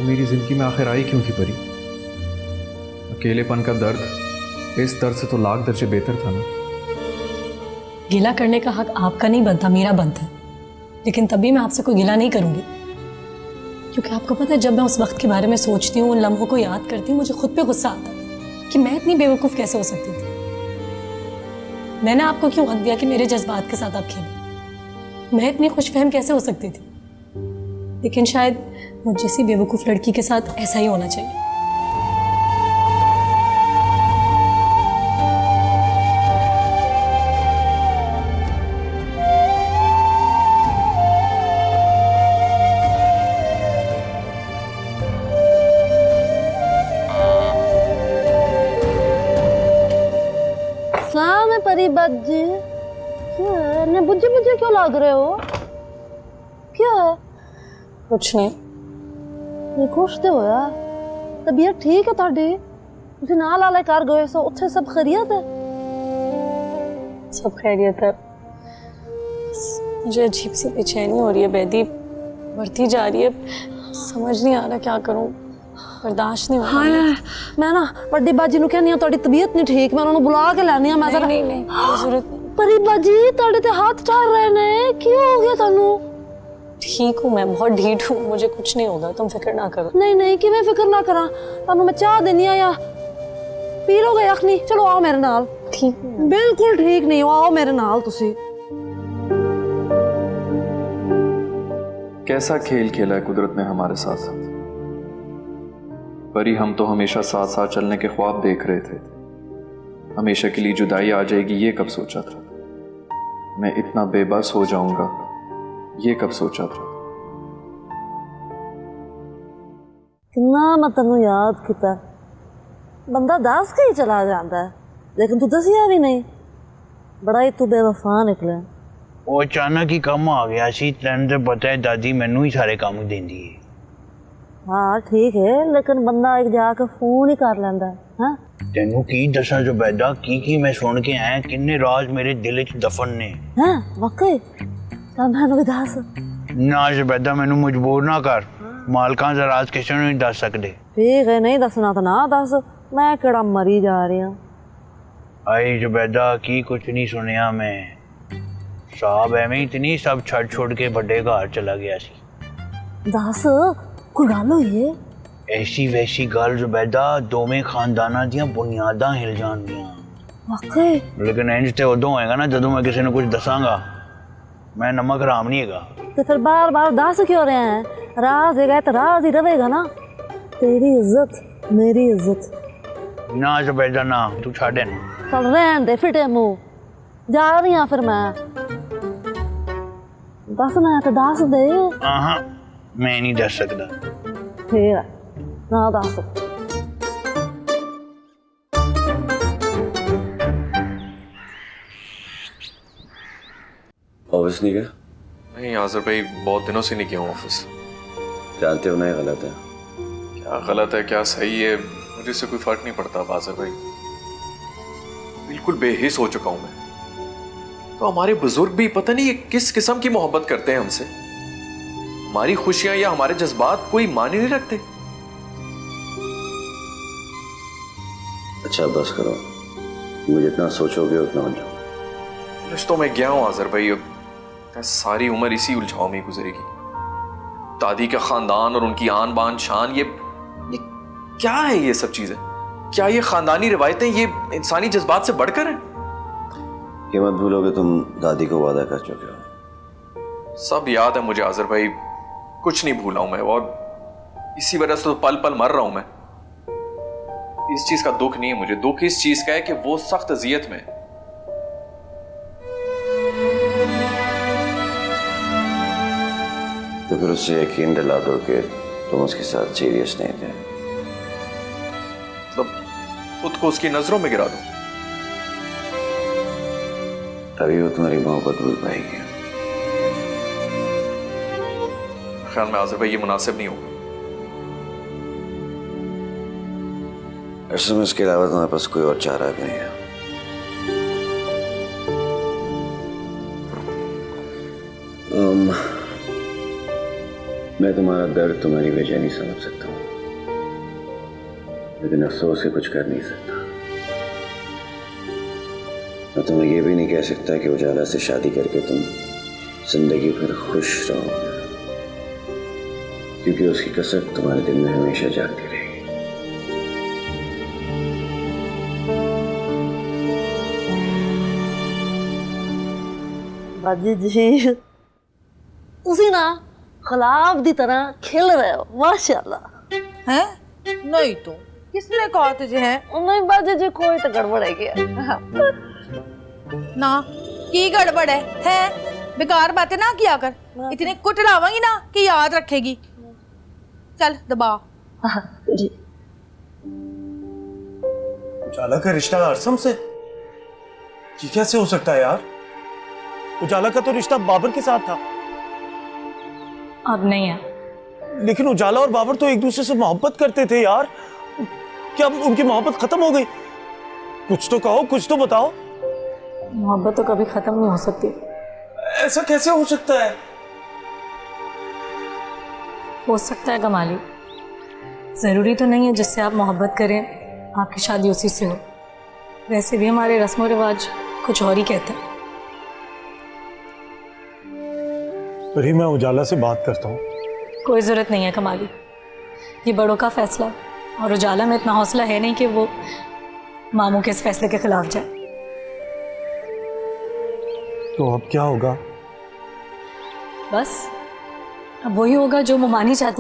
तो मेरी जिंदगी में आखिर आई क्यों थी परी? अकेलेपन का दर्द इस दर्द से तो लाख दर्जे बेहतर था ना। गिला करने का हक आपका नहीं बनता, मेरा बनता है। लेकिन तभी मैं आपसे कोई गिला नहीं करूंगी, क्योंकि आपको पता है जब मैं उस वक्त के बारे में सोचती हूँ, उन लम्हों को याद करती हूँ, मुझे खुद पे गुस्सा आता है कि मैं इतनी बेवकूफ़ कैसे हो सकती थी। मैंने आपको क्यों हक दिया कि मेरे जज्बात के साथ आप खेलें? मैं इतनी खुशफहम कैसे हो सकती थी? लेकिन शायद मुझ जैसी बेवकूफ़ लड़की के साथ ऐसा ही होना चाहिए। परी बज्जी क्या है? ने बुझे बुझे क्यों लग रहे हो? क्या है? कुछ नहीं। ये खुश तो होया, तबीयत ठीक है ताड़ी? तुसी नाल आले कर गए सो उत्थे सब खैरियत है? सब खैरियत है। मुझे अजीब सी बेचैनी हो रही है, बेदी बढ़ती जा रही है, समझ नहीं आ रहा क्या करूं, बर्दाश्त नहीं हो रहा। हाय मैं ना बड़ी बाजी नु कहनी तोड़ी तबीयत नहीं ठीक, मैं उन्होंने बुला के लानी मैं जरा। नहीं नहीं जरूरत नहीं। परी बाजी तोड़े ते हाथ ठहर रहे ने, क्यों हो गया तन्नू? ठीक हूँ मैं, बहुत ढीठ हूँ, मुझे कुछ नहीं होगा, तुम फिक्र ना करो। नहीं नहीं कि मैं फिक्र ना करा, तन्नू मैं चाह देनी है या पी लोगे यखनी? चलो आओ मेरे नाल। ठीक है। बिल्कुल ठीक नहीं हो, आओ मेरे नाल तुसी। कैसा खेल खेला है कुदरत ने हमारे साथ। परी हम तो हमेशा साथ साथ चलने के ख्वाब देख रहे थे, हमेशा के लिए जुदाई आ जाएगी ये कब सोचा था? मैं इतना बेबस हो जाऊंगा ये कब सोचा था? कितना मैं तेनू याद किया, बंदा दस के ही चला जाता है, लेकिन तू दसिया भी नहीं। बड़ा ही तू बेवफा निकले। वो अचानक ही कम आ गया सी, तैनूं ते पता है दादी मैनू ही सारे काम देंदी है। हाँ ठीक है, लेकिन बंदा एक जाके फोन ही कर लेंदा है। तेनू की दसा जुबैदा, की मैं सुन के आया, किन्ने राज मेरे दिल च दफन ने। हैं वाकई? चल मैनू भी दस। ना जुबैदा मैनू मजबूर ना कर, मालकां दा राज किसी नूं नहीं दस सकदे। ठीक है, नहीं दसना तो ना दस, मैं केड़ा मरी जा रही हूँ। आई जुबैदा की कुछ नहीं सुनिया मैं, साहब एवें ही इतनी सब छड़ छोड़ के बड़े घर चला गया सी। दस कोई गल हुई है? ऐसी वैसी गल जुबैदा, दोवें खानदाना दियां बुनियादां हिल जाणदियां। वाकई? लेकिन इंज ते उदों होएगा ना जदों मैं किसी ने कुछ दसांगा। मैं नमक हराम नहीं हैगा। तो फिर बार बार दस क्यों रहे हैं? राज है तो राज ही रहेगा ना। तेरी इज्जत मेरी इज्जत। ना जुबैदा ना, तू छाड़ ना। चल रहन दे फिटे मुंह, जा रही हूँ फिर मैं। दस मैं तो दस दे। हाँ मैं नहीं दस सकता। ठीक है ना दस। ऑफिस नहीं गया? नहीं आज़र भाई, बहुत दिनों से नहीं गया हूँ ऑफिस। जानते हो ना ये गलत है। क्या गलत है क्या सही है, मुझे इससे कोई फर्क नहीं पड़ता आज़र भाई। बिल्कुल बेहिस हो चुका हूं मैं। तो हमारे बुजुर्ग भी पता नहीं ये किस किस्म की मोहब्बत करते हैं हमसे। हमारी खुशियां या हमारे जज्बात कोई मान ही नहीं रखते। अच्छा बस करो, मुझे जितना सोचोगे उतना उलझो। रिश्तों में गया हूं आज़र भाई, अब सारी उम्र इसी उलझाव में गुजरेगी। दादी का खानदान और उनकी आन बान शान, ये क्या है ये सब चीजें? क्या ये खानदानी रिवायतें ये इंसानी जज्बात से बढ़कर हैं? ये मत भूलोगे तुम दादी को वादा कर चुके हो। सब याद है मुझे आज़र भाई, कुछ नहीं भूला हूं मैं, और इसी वजह से तो पल पल मर रहा हूं मैं। इस चीज का दुख नहीं है मुझे, दुख इस चीज का है कि वो सख्त अजियत में है। तो फिर उससे यकीन दिला दो कि तुम उसके साथ सीरियस नहीं थे। मतलब खुद को उसकी नजरों में गिरा दो, तभी वो तुम्हारी मोहब्बत भूल पाएगी। ख्याल में आज़र भाई ये मुनासिब नहीं होगा। असल इसके अलावा तुम्हारे पास कोई और चारा भी नहीं है। मैं तुम्हारा दर्द, तुम्हारी बेचैनी समझ सकता हूँ, लेकिन अफसोस से कुछ कर नहीं सकता। मैं तुम्हें यह भी नहीं कह सकता कि उजाला से शादी करके तुम जिंदगी भर खुश रहोगे, क्योंकि उसकी कसर तुम्हारे दिल में हमेशा जागती रहेगी। बाजी जी ਤੁਸੀਂ ना गुलाब की तरह खिल रहे हो माशाल्लाह। हैं? नहीं तो किसने कहा तुझे है? नहीं बाजी जी कोई तो गड़बड़ है क्या? ना की गड़बड़ है? बेकार बातें ना किया कर, इतनी कुट लावांगी ना कि याद रखेगी। चल दबा। जी उजाला का रिश्ता अरसम से? ये कैसे हो सकता है यार? उजाला का तो रिश्ता बाबर के साथ था। अब नहीं है। लेकिन उजाला और बाबर तो एक दूसरे से मोहब्बत करते थे यार। क्या अब उनकी मोहब्बत खत्म हो गई? कुछ तो कहो, कुछ तो बताओ। मोहब्बत तो कभी ख़त्म नहीं हो सकती। ऐसा कैसे हो सकता है? हो सकता है कमाली, ज़रूरी तो नहीं है जिससे आप मोहब्बत करें आपकी शादी उसी से हो। वैसे भी हमारे रस्म व रिवाज कुछ और ही कहते हैं। अरे मैं उजाला से बात करता हूँ। कोई ज़रूरत नहीं है कमाली, ये बड़ों का फैसला है और उजाला में इतना हौसला है नहीं कि वो मामू के इस फैसले के खिलाफ जाए। तो अब क्या होगा? बस अब वही होगा जो मुमानी चाहती